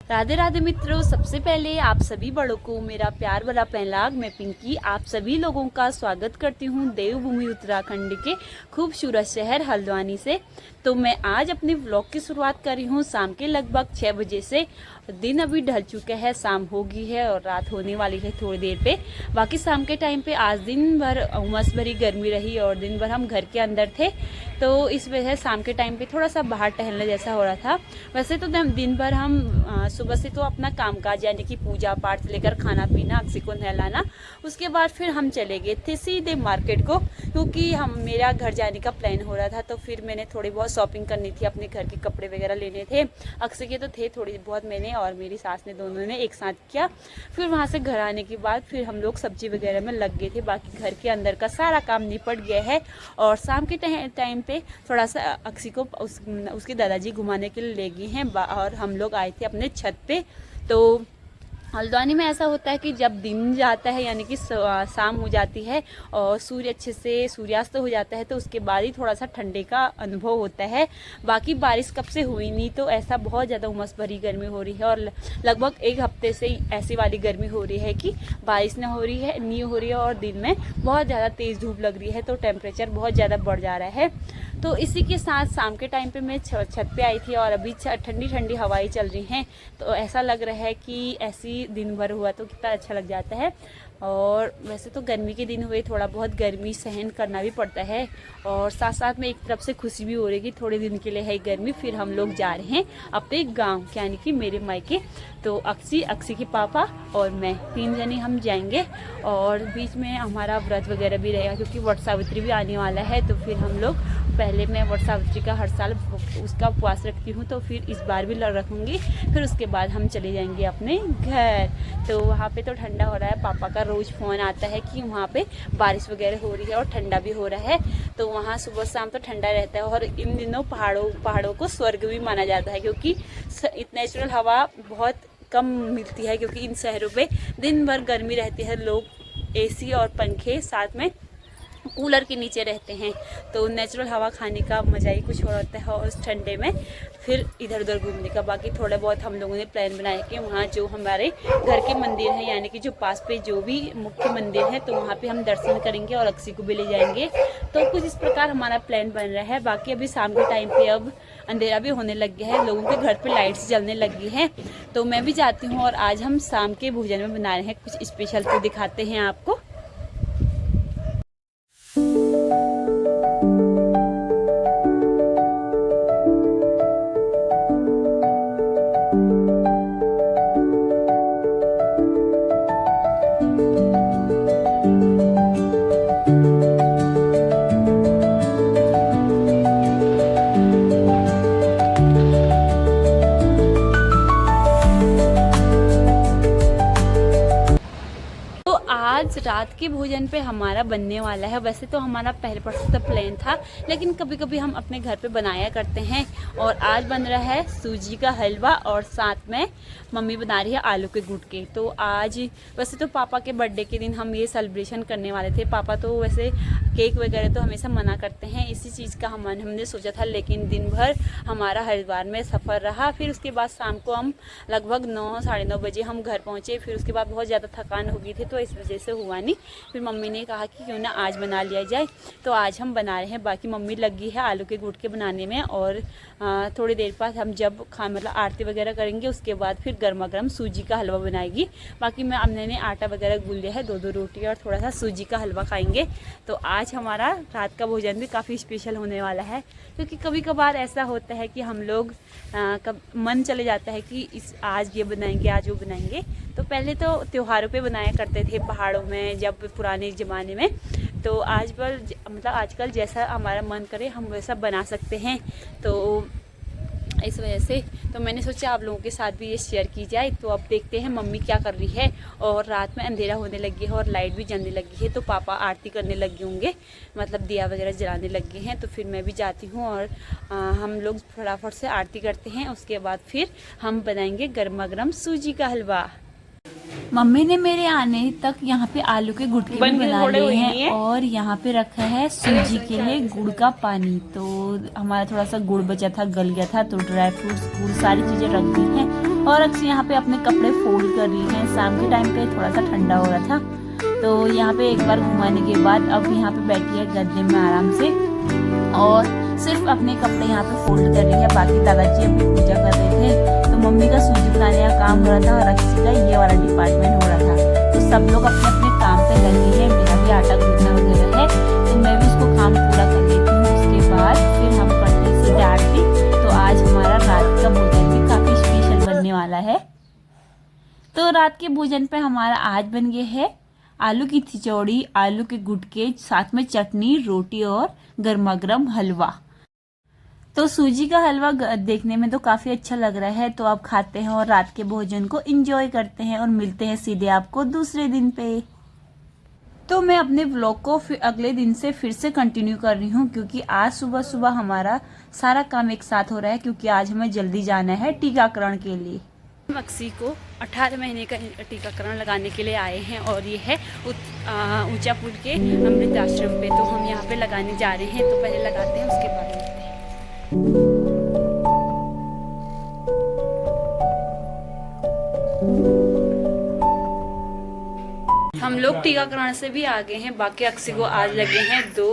राधे राधे मित्रों, सबसे पहले आप सभी बड़ों को मेरा प्यार भरा पहलाग। मैं पिंकी आप सभी लोगों का स्वागत करती हूँ देवभूमि उत्तराखंड के खूबसूरत शहर हल्द्वानी से। तो मैं आज अपने व्लॉग की शुरुआत कर रही हूँ शाम के लगभग 6 बजे से। दिन अभी ढल चुका है, शाम हो गई है और रात होने वाली है थोड़ी देर पे। बाकी शाम के टाइम पे आज दिन भर उमस भरी गर्मी रही और दिन भर हम घर के अंदर थे, तो इस वजह से शाम के टाइम पे थोड़ा सा बाहर टहलने जैसा हो रहा था। वैसे तो दिन भर हम सुबह से तो अपना कामकाज यानी कि पूजा पाठ से लेकर खाना पीना, अक्सी को नहलाना, उसके बाद फिर हम चले गए थे सीधे मार्केट को, क्योंकि मेरा घर जाने का प्लान हो रहा था। तो फिर मैंने थोड़ी बहुत शॉपिंग करनी थी, अपने घर के कपड़े वगैरह लेने थे। अक्सी के तो थे थोड़ी बहुत, मैंने और मेरी सास ने दोनों ने एक साथ किया। फिर वहाँ से घर आने के बाद फिर हम लोग सब्जी वगैरह में लग गए थे। बाकी घर के अंदर का सारा काम निपट गया है और शाम के टाइम पे थोड़ा सा अक्सी को उसके दादाजी घुमाने के लिए ले गए हैं और हम लोग आए थे अपने छत पे। तो हल्द्वानी में ऐसा होता है कि जब दिन जाता है यानी कि शाम हो जाती है और सूर्य अच्छे से सूर्यास्त हो जाता है, तो उसके बाद ही थोड़ा सा ठंडे का अनुभव होता है। बाकी बारिश कब से हुई नहीं, तो ऐसा बहुत ज़्यादा उमस भरी गर्मी हो रही है और लगभग एक हफ्ते से ऐसी वाली गर्मी हो रही है कि बारिश नहीं हो रही है और दिन में बहुत ज़्यादा तेज़ धूप लग रही है, तो टेम्परेचर बहुत ज़्यादा बढ़ जा रहा है। तो इसी के साथ शाम के टाइम पे मैं छत पे आई थी और अभी ठंडी ठंडी हवाएं चल रही हैं, तो ऐसा लग रहा है कि ऐसी दिन भर हुआ तो कितना अच्छा लग जाता है। और वैसे तो गर्मी के दिन हुए थोड़ा बहुत गर्मी सहन करना भी पड़ता है और साथ साथ में एक तरफ से खुशी भी हो रही है कि थोड़े दिन के लिए है गर्मी, फिर हम लोग जा रहे हैं अपने गांव यानी कि मेरे मायके। तो अक्सी के पापा और मैं 3 जने हम जाएंगे और बीच में हमारा व्रत वगैरह भी रहेगा, क्योंकि वट सावित्री भी आने वाला है। तो फिर हम लोग पहले मैं वट सावित्री का हर साल उसका उपवास रखती हूँ, तो फिर इस बार भी रखूँगी। फिर उसके बाद हम चले जाएंगे अपने घर। तो वहाँ पे तो ठंडा हो रहा है, पापा का रोज़ फ़ोन आता है कि वहाँ पे बारिश वगैरह हो रही है और ठंडा भी हो रहा है। तो वहाँ सुबह शाम तो ठंडा रहता है और इन दिनों पहाड़ों को स्वर्ग भी माना जाता है, क्योंकि नेचुरल हवा बहुत कम मिलती है, क्योंकि इन शहरों पे दिन भर गर्मी रहती है। लोग एसी और पंखे साथ में कूलर के नीचे रहते हैं, तो नेचुरल हवा खाने का मज़ा ही कुछ और होता है। और उस ठंडे में फिर इधर उधर घूमने का बाकी थोड़ा बहुत हम लोगों ने प्लान बनाया कि वहाँ जो हमारे घर के मंदिर हैं यानी कि जो पास पे जो भी मुख्य मंदिर है, तो वहाँ पे हम दर्शन करेंगे और अक्सी को भी ले जाएंगे। तो कुछ इस प्रकार हमारा प्लान बन रहा है। बाकी अभी शाम के टाइम पे अब अंधेरा भी होने लग गया है, लोगों के घर पे लाइट्स जलने लगी हैं, तो मैं भी जाती हूँ। और आज हम शाम के भोजन में बना रहे हैं कुछ स्पेशल, तो दिखाते हैं आपको। आज रात के भोजन पे हमारा बनने वाला है, वैसे तो हमारा पहले परसों तक प्लान था, लेकिन कभी कभी हम अपने घर पे बनाया करते हैं। और आज बन रहा है सूजी का हलवा और साथ में मम्मी बना रही है आलू के गुटके। तो आज वैसे तो पापा के बर्थडे के दिन हम ये सेलिब्रेशन करने वाले थे। पापा तो वैसे केक वगैरह तो हमेशा मना करते हैं, इसी चीज़ का हमने सोचा था, लेकिन दिन भर हमारा हरिद्वार में सफ़र रहा। फिर उसके बाद शाम को हम लगभग 9 साढ़े 9 बजे हम घर पहुँचे। फिर उसके बाद बहुत ज़्यादा थकान हो गई थी, तो इस वजह से हुआ नहीं। फिर मम्मी ने कहा कि क्यों ना आज बना लिया जाए, तो आज हम बना रहे हैं। बाकी मम्मी लगी है आलू के गुटके बनाने में और थोड़ी देर बाद हम जब मतलब आरती वगैरह करेंगे, उसके बाद फिर गर्मा गर्म सूजी का हलवा बनाएगी। बाकी हमने आटा वगैरह गूंद लिया है, 2 रोटी और थोड़ा सा सूजी का हलवा खाएंगे। तो आज हमारा रात का भोजन भी काफ़ी स्पेशल होने वाला है, क्योंकि कभी कभार ऐसा होता है कि हम लोग मन चले जाता है कि आज ये बनाएंगे आज वो बनाएंगे। तो पहले तो त्योहारों पे बनाया करते थे पहाड़ों में, जब पुराने ज़माने में। तो आजकल जैसा हमारा मन करे हम वैसा बना सकते हैं। तो इस वजह से तो मैंने सोचा आप लोगों के साथ भी ये शेयर की जाए। तो अब देखते हैं मम्मी क्या कर रही है। और रात में अंधेरा होने लगी है और लाइट भी जलने लगी है, तो पापा आरती करने लगे होंगे, मतलब दिया वगैरह जलाने लगे हैं। तो फिर मैं भी जाती हूँ और हम लोग फटाफट से आरती करते हैं। उसके बाद फिर हम बनाएंगे गर्मा गर्म सूजी का हलवा। मम्मी ने मेरे आने तक यहाँ पे आलू के गुटके भी बना लिए हैं और यहाँ पे रखा है सूजी के लिए गुड़ का पानी। तो हमारा थोड़ा सा गुड़ बचा था, गल गया था, तो ड्राई फ्रूट्स गुड़ सारी चीजें रख दी हैं और अक्सर यहाँ पे अपने कपड़े फोल्ड कर रही हैं। शाम के टाइम पे थोड़ा सा ठंडा हो रहा था, तो यहाँ पे एक बार घुमाने के बाद अब यहाँ पे बैठी है गद्दे में आराम से और सिर्फ अपने कपड़े यहाँ पे फोल्ड कर रही है। बाकी दादाजी अभी पूजा कर रहे थे, तो मम्मी का सूजी बनाने का काम हो रहा था और अक्सी का ये वाला डिपार्टमेंट हो रहा था। तो सब लोग अपने अपने काम पे लगे हैं। मेरा भी आटा गूंथना वगैरह है, तो मैं भी उसको काम पूरा कर लेती हूँ। उसके बाद फिर हम करते हैं सीधे आरती। तो आज हमारा रात का भोजन भी काफी स्पेशल बनने वाला है। तो रात के भोजन पे हमारा आज बन गया है आलू की खिचौड़ी, आलू के गुटके, साथ में चटनी, रोटी और गर्मा गर्म हलवा। तो सूजी का हलवा देखने में तो काफी अच्छा लग रहा है, तो आप खाते हैं और रात के भोजन को एंजॉय करते हैं और मिलते हैं सीधे आपको दूसरे दिन पे। तो मैं अपने व्लॉग को फिर अगले दिन से फिर से कंटिन्यू कर रही हूँ, क्योंकि आज सुबह सुबह हमारा सारा काम एक साथ हो रहा है, क्योंकि आज हमें जल्दी जाना है टीकाकरण के लिए। अक्सी को 18 महीने का टीकाकरण लगाने के लिए आए हैं और ये है ऊंचापुर के अमृत आश्रम पे। तो हम यहाँ पे लगाने जा रहे हैं, तो पहले लगाते हैं उसके बाद मिलते हैं। हम लोग टीकाकरण से भी आ गए हैं। बाकी अक्सी को आज लगे हैं 2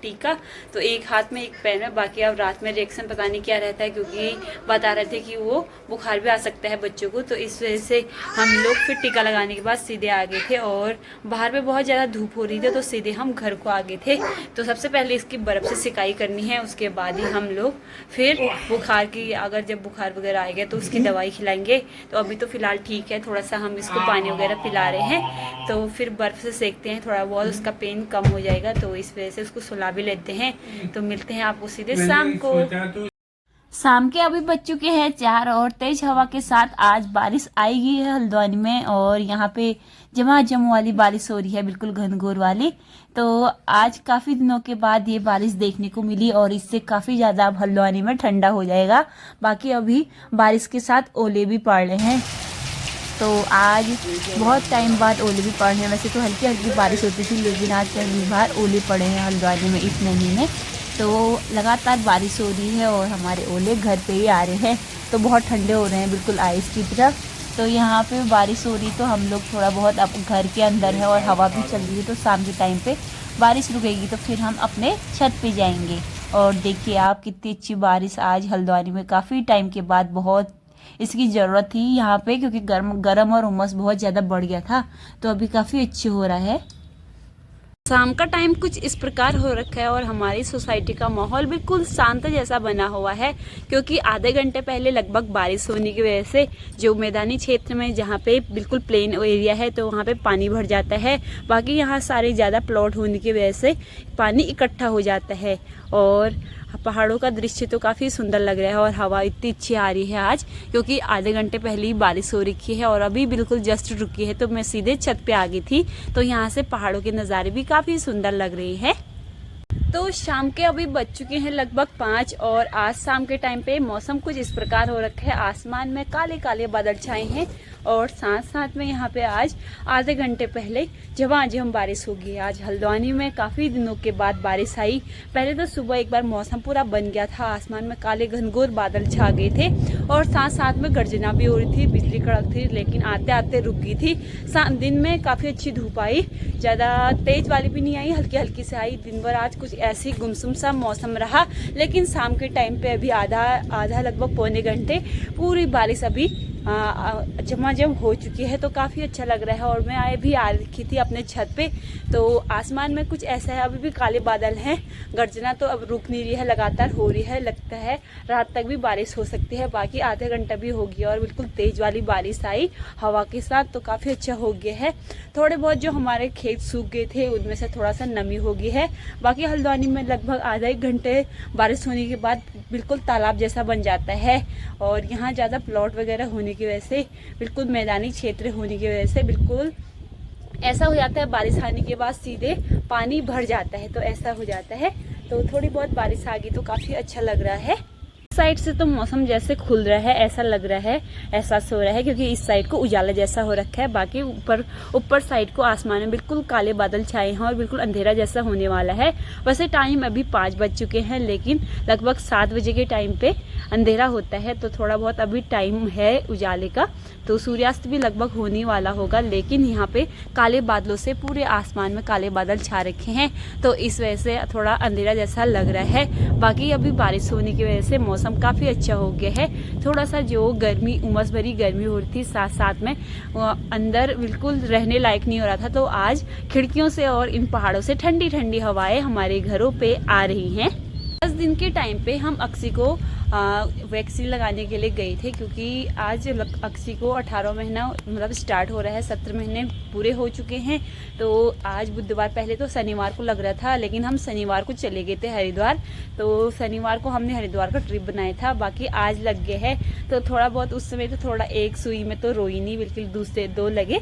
टीका, तो एक हाथ में एक पैर में। बाकी अब रात में रिएक्शन पता नहीं क्या रहता है, क्योंकि बता रहे थे कि वो बुखार भी आ सकता है बच्चों को, तो इस वजह से हम लोग फिर टीका लगाने के बाद सीधे आ गए थे। और बाहर में बहुत ज़्यादा धूप हो रही थी, तो सीधे हम घर को आ गए थे। तो सबसे पहले इसकी बर्फ़ से सिकाई करनी है, उसके बाद ही हम लोग फिर बुखार की, अगर जब बुखार वगैरह आएगा तो उसकी दवाई खिलाएंगे। तो अभी तो फिलहाल ठीक है, थोड़ा सा हम इसको पानी वगैरह पिला रहे हैं, तो फिर बर्फ से सेकते हैं, थोड़ा बहुत उसका पेन कम हो जाएगा। तो इस वजह से उसको सुला भी लेते हैं। तो मिलते हैं आपको सीधे शाम को। शाम के अभी बज चुके हैं 4 और तेज हवा के साथ आज बारिश आएगी है हल्द्वानी में, और यहाँ पे झमाझम वाली बारिश हो रही है, बिल्कुल घनघोर वाली। तो आज काफी दिनों के बाद ये बारिश देखने को मिली और इससे काफी ज्यादा अब हल्द्वानी में ठंडा हो जाएगा। बाकी अभी बारिश के साथ ओले भी पड़ रहे हैं, तो आज बहुत टाइम बाद ओले भी पड़े हैं। वैसे तो हल्की हल्की बारिश होती थी, लेकिन आज पहली बार ओले पड़े हैं हल्द्वानी में इस महीने। तो लगातार बारिश हो रही है और हमारे ओले घर पे ही आ रहे हैं, तो बहुत ठंडे हो रहे हैं, बिल्कुल आइस की तरफ। तो यहाँ पे बारिश हो रही, तो हम लोग थोड़ा बहुत अब घर के अंदर है और हवा भी चल रही है। तो शाम के टाइम पे बारिश रुकेगी तो फिर हम अपने छत पे जाएंगे। और देखिए आप कितनी अच्छी बारिश आज हल्द्वानी में, काफ़ी टाइम के बाद बहुत इसकी ज़रूरत थी यहाँ पे, क्योंकि गर्म और उमस बहुत ज़्यादा बढ़ गया था। तो अभी काफ़ी अच्छी हो रहा है। शाम का टाइम कुछ इस प्रकार हो रखा है और हमारी सोसाइटी का माहौल बिल्कुल शांत जैसा बना हुआ है, क्योंकि आधे घंटे पहले लगभग बारिश होने की वजह से जो मैदानी क्षेत्र में जहाँ पे बिल्कुल प्लेन एरिया है, तो वहाँ पे पानी भर जाता है। बाकी यहाँ सारे ज़्यादा प्लॉट होने की वजह से पानी इकट्ठा हो जाता है और पहाड़ों का दृश्य तो काफ़ी सुंदर लग रहा है। और हवा इतनी अच्छी आ रही है आज, क्योंकि आधे घंटे पहले ही बारिश हो रखी है और अभी बिल्कुल जस्ट रुकी है। तो मैं सीधे छत पे आ गई थी, तो यहाँ से पहाड़ों के नज़ारे भी काफ़ी सुंदर लग रही है। तो शाम के अभी बज चुके हैं लगभग 5 और आज शाम के टाइम पे मौसम कुछ इस प्रकार हो रखा है। आसमान में काले काले बादल छाए हैं और साथ साथ में यहाँ पे आज आधे घंटे पहले झमाझम बारिश होगी। आज हल्द्वानी में काफ़ी दिनों के बाद बारिश आई। पहले तो सुबह एक बार मौसम पूरा बन गया था, आसमान में काले घनघोर बादल छा गए थे और साथ साथ में गर्जना भी हो रही थी, बिजली कड़क थी, लेकिन आते आते रुक गई थी। दिन में काफ़ी अच्छी धूप आई, ज़्यादा तेज वाली भी नहीं आई, हल्की हल्की से आई। दिन भर आज कुछ ऐसी गुमसुम सा मौसम रहा, लेकिन शाम के टाइम पे अभी आधा लगभग पौने घंटे पूरी बारिश अभी झमाझम हो चुकी है। तो काफ़ी अच्छा लग रहा है और मैं आ रखी थी अपने छत पे, तो आसमान में कुछ ऐसा है, अभी भी काले बादल हैं। गर्जना तो अब रुक नहीं रही है, लगातार हो रही है, लगता है रात तक भी बारिश हो सकती है। बाकी आधे घंटा भी होगी और बिल्कुल तेज वाली बारिश आई हवा के साथ, तो काफ़ी अच्छा हो गया है। थोड़े बहुत जो हमारे खेत सूख गए थे उनमें से थोड़ा सा नमी हो गई है। बाकी हल्द्वानी में लगभग आधा एक घंटे बारिश होने के बाद बिल्कुल तालाब जैसा बन जाता है और यहाँ ज़्यादा प्लॉट वगैरह होने की वजह से, बिल्कुल मैदानी क्षेत्र होने की वजह से बिल्कुल ऐसा हो जाता है, बारिश आने के बाद सीधे पानी भर जाता है, तो ऐसा हो जाता है। तो थोड़ी बहुत बारिश आ गई तो काफ़ी अच्छा लग रहा है। साइड से तो मौसम जैसे खुल रहा है, ऐसा लग रहा है, एहसास हो रहा है, क्योंकि इस साइड को उजाला जैसा हो रखा है। बाकी ऊपर साइड को आसमान में बिल्कुल काले बादल छाए हैं और बिल्कुल अंधेरा जैसा होने वाला है। वैसे टाइम अभी 5 बज चुके हैं, लेकिन लगभग 7 बजे के टाइम पे अंधेरा होता है, तो थोड़ा बहुत अभी टाइम है उजाले का, तो सूर्यास्त भी लगभग होने वाला होगा। लेकिन यहाँ पे काले बादलों से पूरे आसमान में काले बादल छा रखे हैं, तो इस वजह से थोड़ा अंधेरा जैसा लग रहा है। बाकी अभी बारिश होने की वजह से मौसम काफ़ी अच्छा हो गया है। थोड़ा सा जो गर्मी, उमस भरी गर्मी हो रही थी, साथ साथ में अंदर बिल्कुल रहने लायक नहीं हो रहा था, तो आज खिड़कियों से और इन पहाड़ों से ठंडी ठंडी हवाएं हमारे घरों पे आ रही हैं। 10 दिन के टाइम पे हम अक्सी को वैक्सीन लगाने के लिए गए थे, क्योंकि आज अक्सी को 18 महीना मतलब स्टार्ट हो रहा है, 17 महीने पूरे हो चुके हैं। तो आज बुधवार, पहले तो शनिवार को लग रहा था, लेकिन हम शनिवार को चले गए थे हरिद्वार, तो शनिवार को हमने हरिद्वार का ट्रिप बनाया था। बाकी आज लग गए है, तो थोड़ा बहुत उस समय तो थोड़ा एक सुई में तो रोई नहीं, बिल्कुल दूसरे 2 लगे।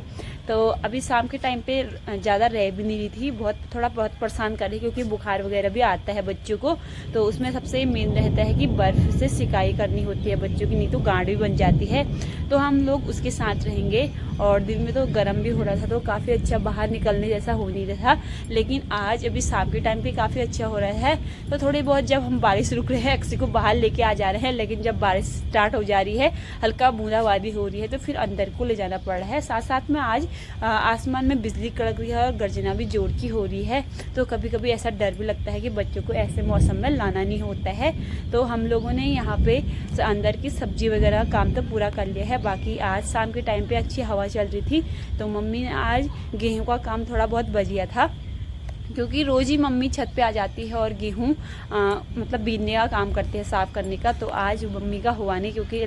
तो अभी शाम के टाइम पे ज़्यादा रह भी नहीं रही थी, थोड़ा बहुत परेशान कर रही, क्योंकि बुखार वगैरह भी आता है बच्चों को, तो उसमें सबसे मेन रहता है कि बर्फ़ से सिकाई करनी होती है बच्चों की, नहीं तो गांठ भी बन जाती है। तो हम लोग उसके साथ रहेंगे, और दिन में तो गर्म भी हो रहा था, तो काफ़ी अच्छा बाहर निकलने जैसा हो नहीं रहा था। लेकिन आज अभी शाम के टाइम पे काफ़ी अच्छा हो रहा है। तो थोड़ी बहुत जब हम बारिश रुक रहे हैं, अक्सी को बाहर लेके आ जा रहे हैं, लेकिन जब बारिश स्टार्ट हो जा रही है, हल्का बूंदाबांदी हो रही है, तो फिर अंदर को ले जाना पड़ रहा है। साथ साथ में आज आसमान में बिजली कड़क रही है और गर्जना भी जोर की हो रही है, तो कभी कभी ऐसा डर भी लगता है कि बच्चों को ऐसे मौसम में लाना नहीं होता है। तो हम लोगों ने यहाँ पे अंदर की सब्जी वगैरह काम तो पूरा कर लिया है। बाकी आज शाम के टाइम पे अच्छी हवा चल रही थी, तो मम्मी ने आज गेहूं का काम थोड़ा बहुत बजिया था, क्योंकि रोज़ ही मम्मी छत पे आ जाती है और गेहूँ मतलब बीनने का काम करते हैं, साफ़ करने का। तो आज मम्मी का हुआ नहीं, क्योंकि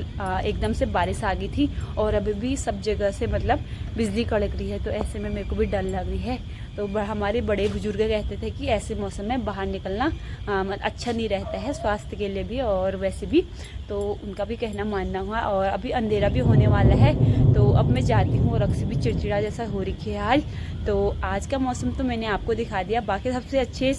एकदम से बारिश आ गई थी और अभी भी सब जगह से मतलब बिजली कड़क रही है, तो ऐसे में मेरे को भी डर लग रही है। तो हमारे बड़े बुजुर्ग कहते थे कि ऐसे मौसम में बाहर निकलना अच्छा नहीं रहता है, स्वास्थ्य के लिए भी और वैसे भी, तो उनका भी कहना मानना हुआ। और अभी अंधेरा भी होने वाला है, तो अब मैं जाती हूँ। और अक्सी भी चिड़चिड़ा जैसा हो रही है आज। तो आज का मौसम तो मैंने आपको दिखा दिया। बाकी सबसे अच्छे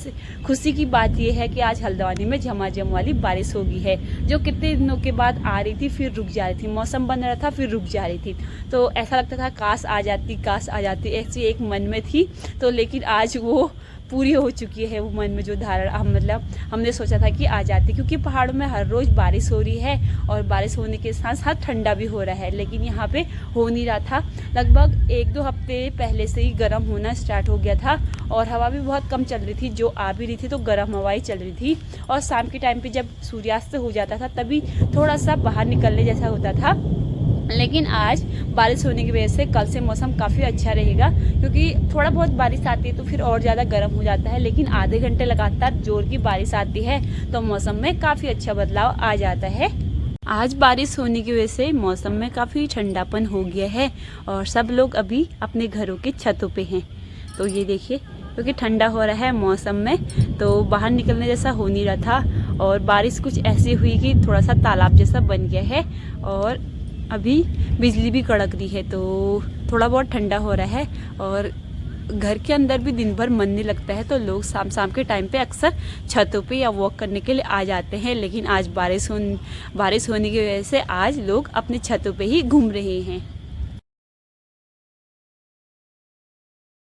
खुशी की बात यह है कि आज हल्द्वानी में झमाझम वाली बारिश होगी है, जो कितने दिनों के बाद आ रही थी, फिर रुक जा रही थी। मौसम बन रहा था, फिर रुक जा रही थी, तो ऐसा लगता था काश आ जाती, काश आ जाती, ऐसी एक मन में थी। तो लेकिन आज वो पूरी हो चुकी है, वो मन में जो धारणा मतलब हमने सोचा था कि आ जाती, क्योंकि पहाड़ों में हर रोज़ बारिश हो रही है और बारिश होने के साथ साथ ठंडा भी हो रहा है, लेकिन यहाँ पे हो नहीं रहा था। लगभग 1-2 हफ्ते पहले से ही गर्म होना स्टार्ट हो गया था और हवा भी बहुत कम चल रही थी, जो आ भी रही थी तो गर्म हवाएं चल रही थी। और शाम के टाइम पे जब सूर्यास्त हो जाता था, तभी थोड़ा सा बाहर निकलने जैसा होता था। लेकिन आज बारिश होने की वजह से कल से मौसम काफ़ी अच्छा रहेगा, क्योंकि थोड़ा बहुत बारिश आती है तो फिर और ज़्यादा गर्म हो जाता है, लेकिन आधे घंटे लगातार जोर की बारिश आती है तो मौसम में काफ़ी अच्छा बदलाव आ जाता है। आज बारिश होने की वजह से मौसम में काफ़ी ठंडापन हो गया है और सब लोग अभी अपने घरों के छतों पे हैं। तो ये देखिए, क्योंकि ठंडा हो रहा है मौसम में, तो बाहर निकलने जैसा हो नहीं रहा था। और बारिश कुछ ऐसी हुई कि थोड़ा सा तालाब जैसा बन गया है और अभी बिजली भी कड़क रही है, तो थोड़ा बहुत ठंडा हो रहा है। और घर के अंदर भी दिन भर मन नहीं लगता है, तो लोग शाम के टाइम पे अक्सर छतों पे या वॉक करने के लिए आ जाते हैं। लेकिन आज बारिश होने की वजह से आज लोग अपने छतों पे ही घूम रहे हैं।